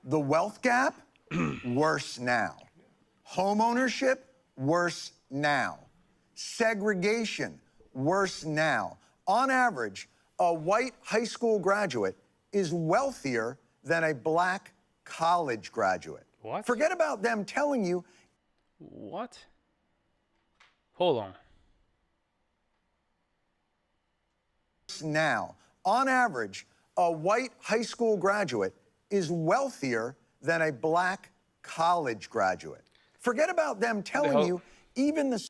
The wealth gap, worse now. Home ownership, worse now. Segregation, worse now. On average, a white high school graduate is wealthier than a black college graduate. What? Forget about them telling you. What? Hold on. Now, on average, a white high school graduate is wealthier than a black college graduate. Forget about them telling you even the...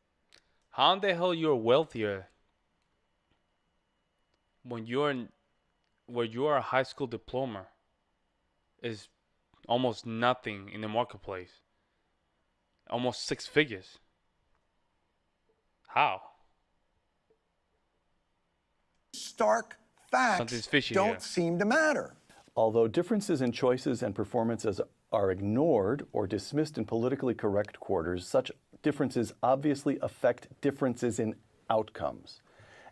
How in the hell you're wealthier when where your high school diploma is almost nothing in the marketplace? Almost 6 figures. How? Stark facts don't seem to matter. Although differences in choices and performances are ignored or dismissed in politically correct quarters, such differences obviously affect differences in outcomes.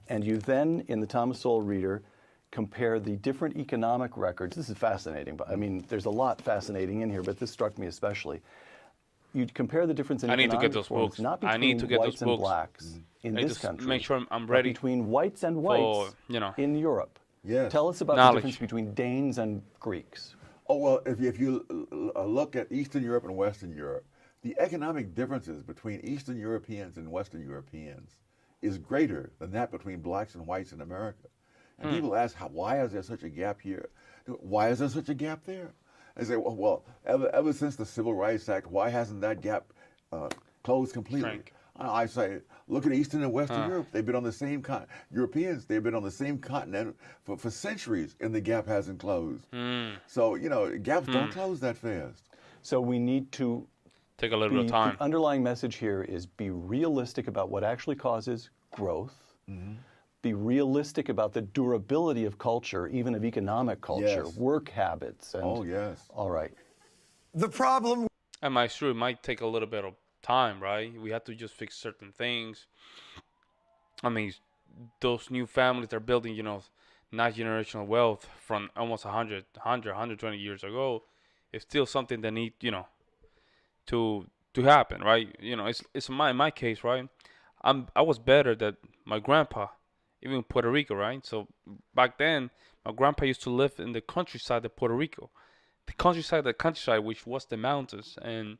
And you then, in the Thomas Sowell Reader, compare the different economic records. This is fascinating, but I mean, there's a lot fascinating in here, but this struck me especially. You'd compare the difference in economic performance, not between whites and blacks in this country, make sure I'm ready, but between whites and whites in Europe. Yes. Tell us about the difference between Danes and Greeks. Oh, well, if you look at Eastern Europe and Western Europe, the economic differences between Eastern Europeans and Western Europeans is greater than that between blacks and whites in America. And people ask, why is there such a gap here? Why is there such a gap there? I say, well, ever since the Civil Rights Act, why hasn't that gap closed completely? I say, look at Eastern and Western Europe. They've been on the same continent. Europeans, they've been on the same continent for centuries, and the gap hasn't closed. So, you know, gaps don't close that fast. So we need to take a little bit of time. The underlying message here is be realistic about what actually causes growth. Be realistic about the durability of culture, even of economic culture, work habits. And, all right. The problem... And my true, it might take a little bit of time, right? We have to just fix certain things. I mean, those new families they're building, you know, not generational wealth from almost 120 years ago, it's still something that need, you know, to happen, right? You know, it's my case, right? I was better than my grandpa, even in Puerto Rico, right? So back then, my grandpa used to live in the countryside of Puerto Rico, the countryside, which was the mountains. And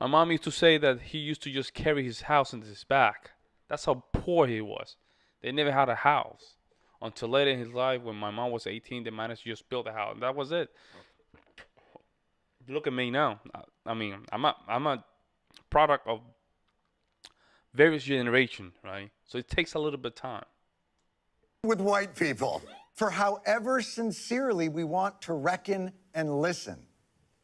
my mom used to say that he used to just carry his house in his back. That's how poor he was. They never had a house until later in his life, when my mom was 18. They managed to just build a house, and that was it. Look at me now. I mean, I'm a product of various generations, right? So it takes a little bit of time. With white people, for however sincerely we want to reckon and listen,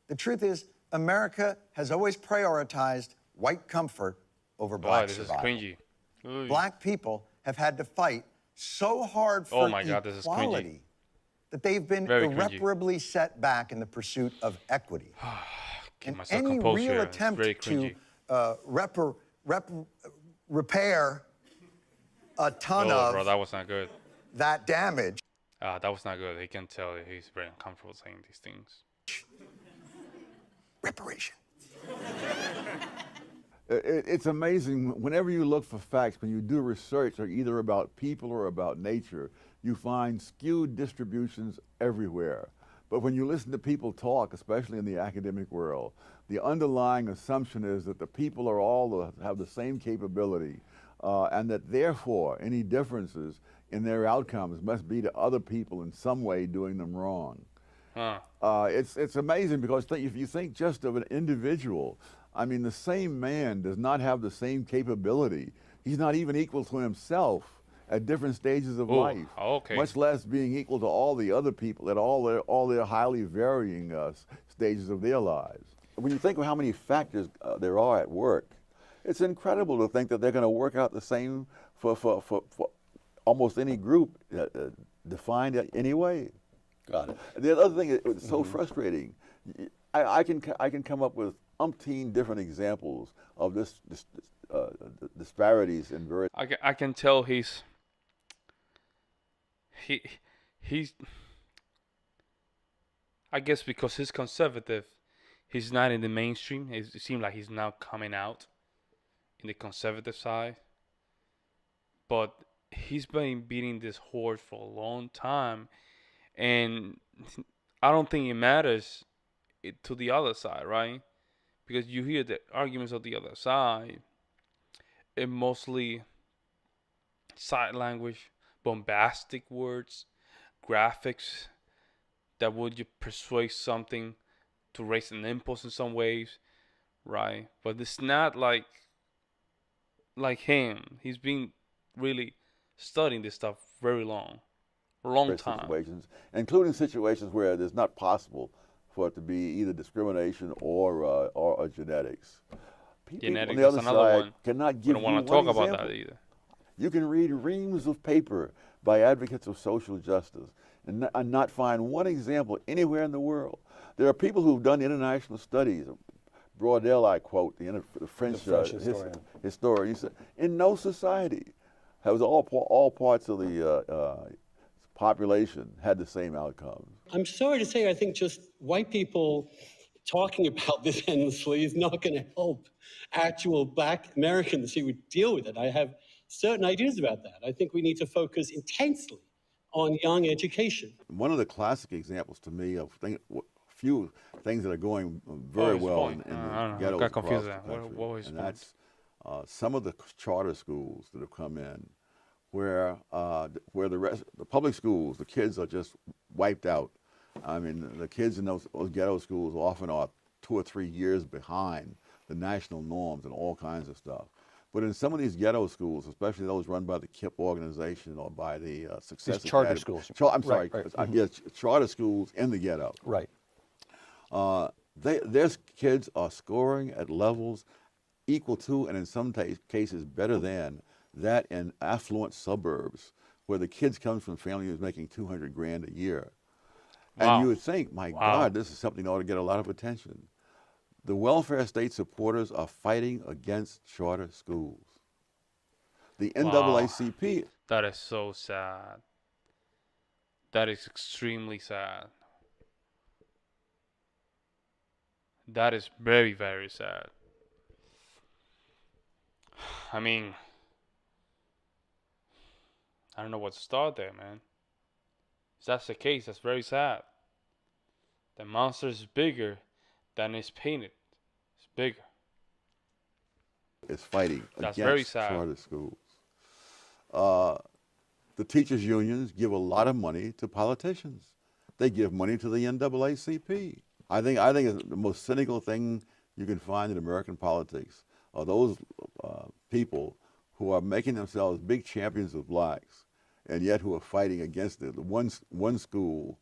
the truth is America has always prioritized white comfort over black survival. This is cringy. Black people have had to fight so hard for equality that they've been irreparably set back in the pursuit of equity. And any real attempt to repair a ton of bro, that was not good. That damage. That was not good. He can tell he's very uncomfortable saying these things. Reparation. It's amazing. Whenever you look for facts, when you do research, or either about people or about nature, you find skewed distributions everywhere. But when you listen to people talk, especially in the academic world, the underlying assumption is that the people are all have the same capability, and that therefore any differences in their outcomes must be to other people in some way doing them wrong. It's amazing, because if you think just of an individual, I mean, the same man does not have the same capability. He's not even equal to himself at different stages of life, much less being equal to all the other people at all their highly varying stages of their lives. When you think of how many factors there are at work, it's incredible to think that they're going to work out the same for almost any group defined anyway. Got it. The other thing is so frustrating. I can come up with umpteen different examples of this disparities in various. I can tell he's I guess because he's conservative, he's not in the mainstream. It seems like he's now coming out in the conservative side. But he's been beating this horse for a long time, and I don't think it matters to the other side, right? Because you hear the arguments of the other side, it mostly side language, bombastic words, graphics that would you persuade something to raise an impulse in some ways, right? But it's not like him. He's been really studying this stuff very long time. Situations, including situations where it's not possible for it to be either discrimination or genetics. People Genetics, on the that's other another side one. cannot We give don't you want to one talk about example. that either. You can read reams of paper by advocates of social justice and not find one example anywhere in the world. There are people who've done international studies. Braudel, I quote, the French historian. He said, in no society has all parts of the population had the same outcomes. I'm sorry to say, I think just white people talking about this endlessly is not going to help actual Black Americans who would deal with it. I have certain ideas about that. I think we need to focus intensely on young education. One of the classic examples to me of few things that are going very well in the ghettos across the country, and that's some of the charter schools that have come in, where the public schools, the kids are just wiped out. I mean, the kids in those ghetto schools often are 2 or 3 years behind the national norms and all kinds of stuff. But in some of these ghetto schools, especially those run by the KIPP organization or by the Success charter Academy, schools. I'm sorry, yeah, charter schools in the ghetto. Right. Their kids are scoring at levels equal to, and in some cases better than, that in affluent suburbs where the kids come from families making $200,000 a year. Wow. And you would think, my God, this is something that ought to get a lot of attention. The welfare state supporters are fighting against charter schools. The NAACP. That is so sad. That is extremely sad. That is very, very sad. I mean, I don't know what to start there, man. If that's the case, that's very sad. The monster is bigger than it's painted. It's bigger. Is fighting That's against very sad. charter schools. The teachers' unions give a lot of money to politicians. They give money to the NAACP. I think it's the most cynical thing you can find in American politics are those people who are making themselves big champions of blacks, and yet who are fighting against the one school,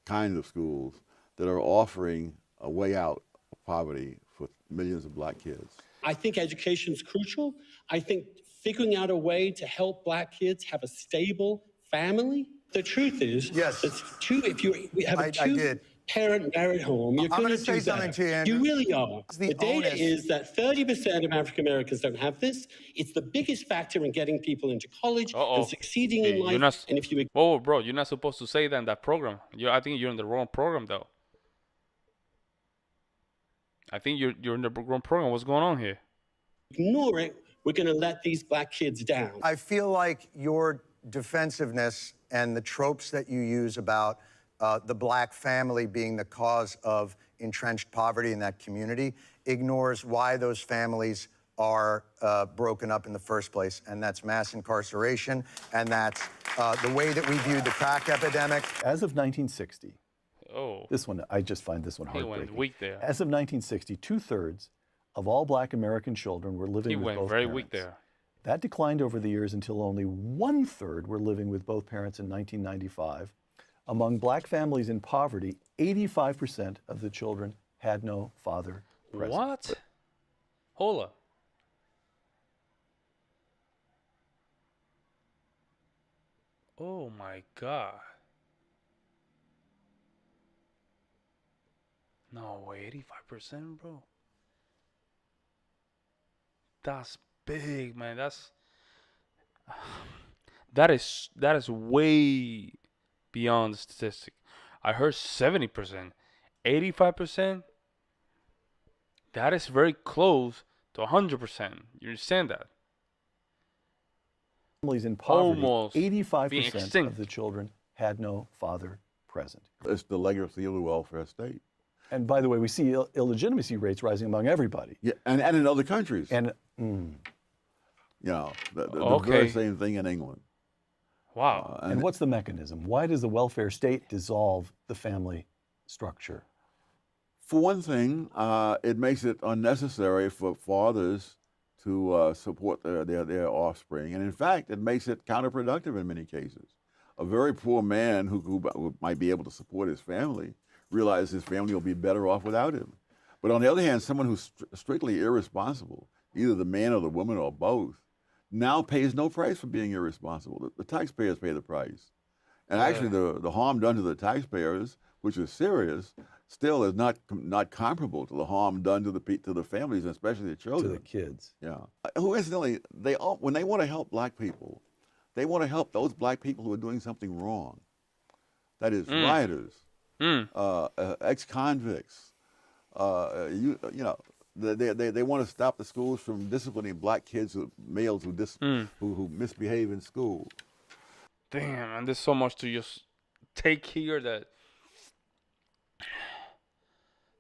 kind of schools that are offering a way out of poverty for millions of black kids. I think education is crucial. I think figuring out a way to help Black kids have a stable family. The truth is, Yes. if you have a I two did. parent married home, you're I'm going gonna to say do something better. to you, Andrew. You really are. The The data onus- is that 30% of African Americans don't have this. It's the biggest factor in getting people into college and succeeding in life. And if you Whoa, bro, you're not supposed to say that in that program. I think you're in the wrong program, though. I think you're in the wrong program. What's going on here? ignore it, we're going to let these Black kids down. I feel like your defensiveness and the tropes that you use about the black family being the cause of entrenched poverty in that community ignores why those families are broken up in the first place, and that's mass incarceration, and that's the way that we viewed the crack epidemic. As of 1960, Oh, this one, I just find this one he heartbreaking. went weak there. As of 1960, 2/3 of all Black American children were living He with went both very parents. weak there. That declined over the years until only 1/3 were living with both parents in 1995. Among Black families in poverty, 85% of the children had no father present. What? Hold up. Oh my God. No way, 85%, bro. That's big, man. That is way beyond the statistic. I heard 70%, 85%, that is very close to 100%. You understand that? Families in poverty, Almost being 85% extinct. of the children had no father present. It's the legacy of the welfare state. And by the way, we see illegitimacy rates rising among everybody. Yeah, and in other countries. And you know, the Okay. very same thing in England. Wow. and what's the mechanism? Why does the welfare state dissolve the family structure? For one thing, it makes it unnecessary for fathers to support their offspring. And in fact, it makes it counterproductive in many cases. A very poor man who might be able to support his family realizes his family will be better off without him. But on the other hand, someone who's strictly irresponsible, either the man or the woman or both, now pays no price for being irresponsible. The taxpayers pay the price. And actually the harm done to the taxpayers, which is serious, still is not comparable to the harm done to the families, especially the children. To the kids. Yeah. Who incidentally, when they want to help black people, they want to help those black people who are doing something wrong. That is, rioters, ex-convicts. You know, they want to stop the schools from disciplining black kids, males who misbehave in school. Damn, and there's so much to just take here that.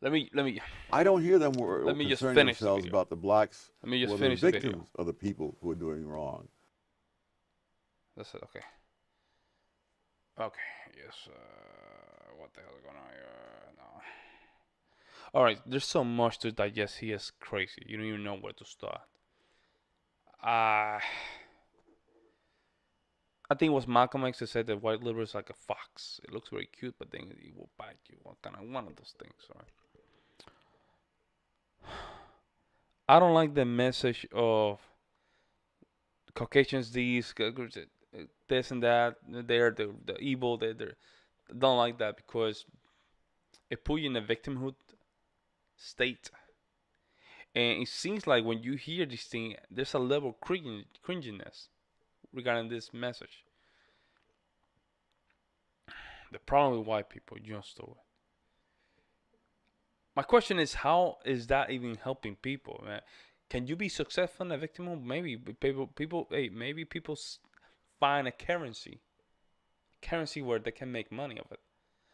Let me. I don't hear them concern themselves about the blacks. Let me just who are finish the the video. victims of the people who are doing wrong. That's it. Okay. Okay. Yes. What the hell is going on here? No. All right. There's so much to digest here. It's crazy. You don't even know where to start. I think it was Malcolm X that said that white liberal is like a fox. It looks very cute, but then it will bite you. Kind of one of those things, right? I don't like the message of Caucasians, this and that. They're the evil. They don't like that because it put you in a victimhood state. And it seems like when you hear this thing, there's a level of cringiness regarding this message. The problem with white people, Jon Stewart. My question is, how is that even helping people, man? Can you be successful in a victimhood? Maybe maybe people find a currency where they can make money of it,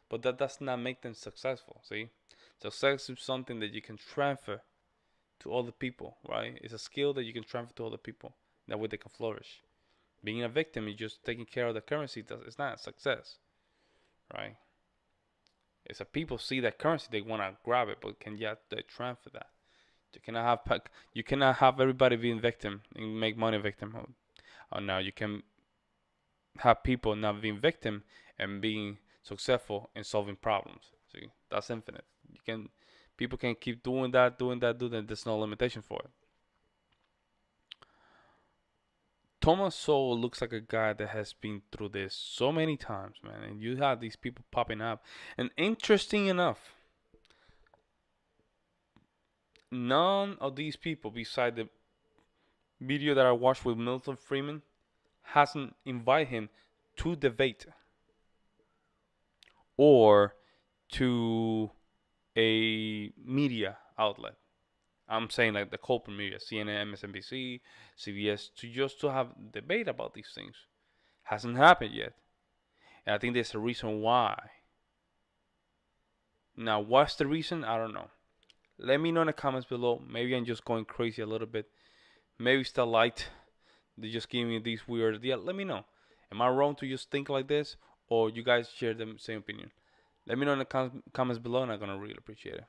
but that does not make them successful. See, success is something that you can transfer to other people, right? It's a skill that you can transfer to other people. That way they can flourish. Being a victim is just taking care of the currency. It's not a success, right? It's a people see that currency, they want to grab it, but can yet they transfer that? You cannot have everybody being victim and make money victimhood. Or now you can have people not being victim and being successful in solving problems. See, that's infinite. People can keep doing that. There's no limitation for it. Thomas Sowell looks like a guy that has been through this so many times, man. And you have these people popping up. And interesting enough, none of these people, beside the video that I watched with Milton Friedman, hasn't invited him to debate or to a media outlet. I'm saying like the corporate media, CNN, MSNBC, CBS, to have debate about these things. Hasn't happened yet. And I think there's a reason why. Now, what's the reason? I don't know. Let me know in the comments below. Maybe I'm just going crazy a little bit. Maybe it's the light. They just give me these weird. Yeah, let me know. Am I wrong to just think like this? Or you guys share the same opinion? Let me know in the comments below and I'm going to really appreciate it.